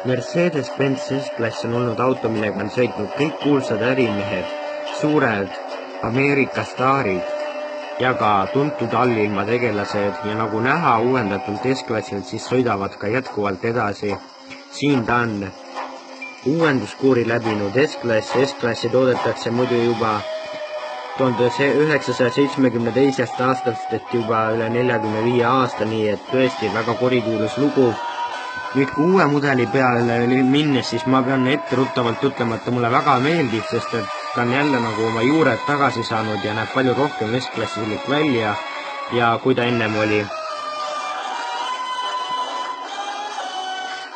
Mercedes-Benz S-klass on olnud auto, millega on sõitnud kõik kuulsad ärimehed, suured Ameerika staarid ja ka tuntud allilma tegelased ja nagu näha uuendatult S-klassil, siis sõidavad ka jätkuvalt edasi. Siin ta on uuenduskuuri läbinud S-klass. S-klassi toodetakse muidu juba 1972. aastast, et juba üle 45 aasta, nii et tõesti väga kurikuulus lugu. Nüüd kui uue mudeli peale minnes, siis ma pean etteruttavalt ütlema, et ta mulle väga meeldib, sest et ta on jälle nagu oma juured tagasi saanud ja näeb palju rohkem S-klassilik välja ja kui ta ennem oli.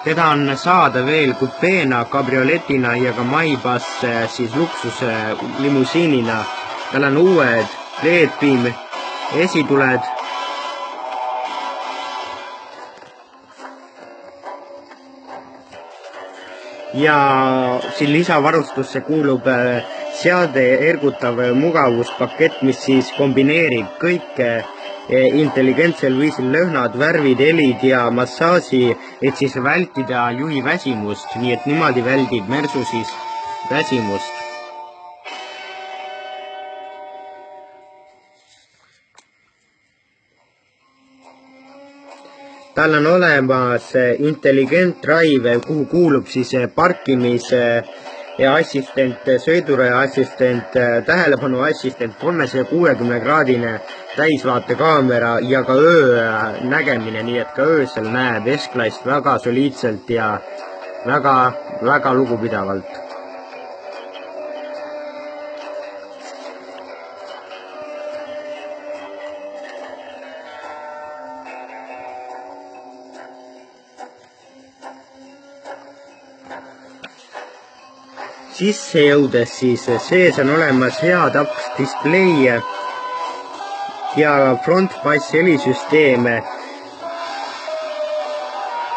Teda on saada veel kupeena, kabrioletina ja ka Maybach siis luksuse limusiinina. Tal on uued LED-beam esituled. Ja siin lisavarustusse kuulub seade ergutav mugavuspakett, mis siis kombineerib kõike intelligentsel viisil lõhnad, värvid, helid ja massaaži, et siis vältida juhi väsimust, nii et niimoodi väldib Mersu siis väsimust. Tal on olemas Intelligent Drive, kuhu kuulub siis parkimise assistent, sõiduraja assistent, tähelepanu assistent, 360-kraadine täisvaatekaamera ja ka öö nägemine, nii et ka öösel näeb S-klass väga soliidselt ja väga lugupidavalt. Sisse jõudes siis sees on olemas hea taps display ja frontbass helisüsteem.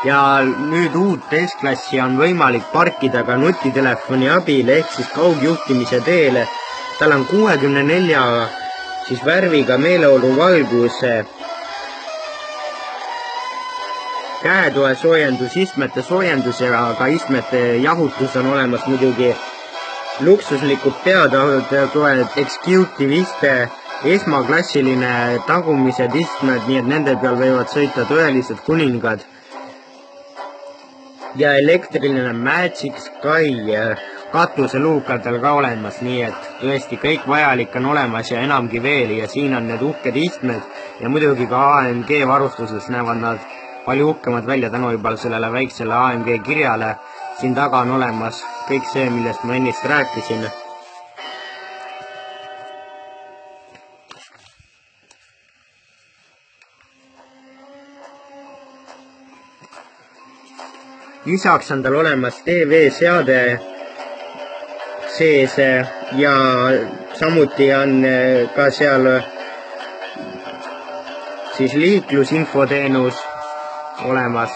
Ja nüüd uut S-klassi on võimalik parkida ka nutitelefoni abil ehk siis kaugjuhtimise teel. Tal on 64 siis värviga meeleoluvalgus, käetoe soojendus, istmete soojendus ja ka istmete jahutus on olemas muidugi. Luksuslikud peatoed, executive iste, esmaklassiline tagumised istmed, nii et nende peal võivad sõita tõelised kuningad. Ja elektriline Magic Sky katuseluukadel ka olemas, nii et tõesti kõik vajalik on olemas ja enamgi veel ja siin on need uhked istmed ja muidugi ka AMG varustuses näevad nad palju uhkemad välja tänu juba sellele väiksele AMG kirjale. Siin taga on olemas kõik see, millest ma ennist rääkisin. Lisaks on tal olemas TV-seade sees ja samuti on ka seal siis liiklusinfoteenus olemas.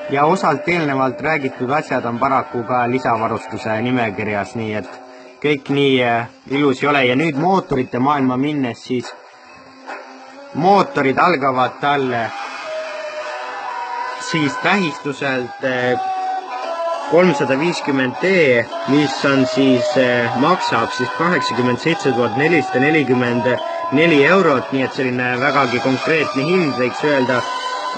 Ja osalt eelnevalt räägitud asjad on paraku ka lisavarustuse nimekirjas, nii et kõik nii ilus ei ole. Ja nüüd mootorite maailma minnes, siis mootorid algavad talle siis tähistuselt 350D, mis on siis, maksab siis 87 444 eurot, nii et selline vägagi konkreetne hind võiks öelda.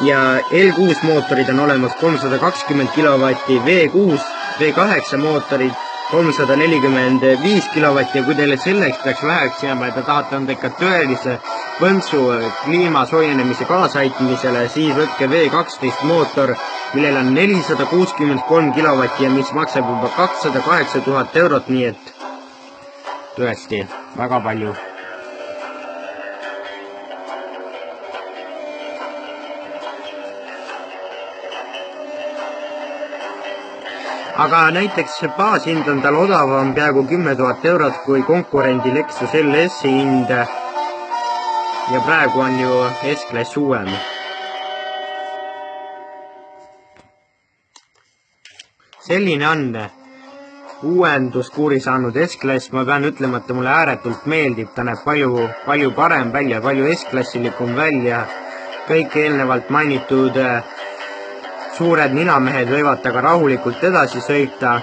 Ja L6 mootorid on olemas 320 kilovatti, V8 mootorid 345 kilovatti ja kui teile selleks peaks väheks jääma ja te tahate anda ikka tõelise põntsu kliima soojenemise kaasaitmisele, siis võtke V12 mootor, millel on 463 kilovatti ja mis maksab juba 208 000 eurot, nii et tõesti väga palju. Aga näiteks baashind on tal odavam peaaegu 10 000 eurot kui konkurendi Lexus LS-i hind ja praegu on ju S-klass uuem. Selline on uuenduskuuri saanud S-klass, ma pean ütlema, et ta mulle ääretult meeldib, ta näeb palju parem välja, palju S-klassilikum välja. Kõik eelnevalt mainitud suured ninamehed võivad taga rahulikult edasi sõita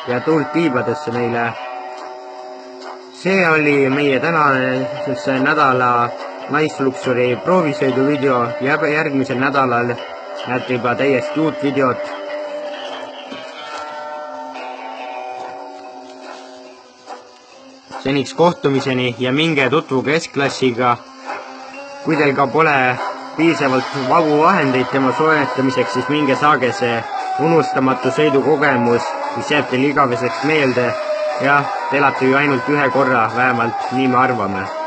ja tuult tiibadesse neile. See oli meie tänase nädala Nice Luxury proovisõidu video ja järgmisel nädalal näete juba täiesti uut videot. Seniks kohtumiseni ja minge tutvuge S-klassiga. Kui teil ka pole piisavalt vabu vahendeid tema soetamiseks, siis minge saage see unustamatu sõidukogemus, mis jääb teil igaveseks meelde ja te elate ju ainult ühe korra, vähemalt nii me arvame.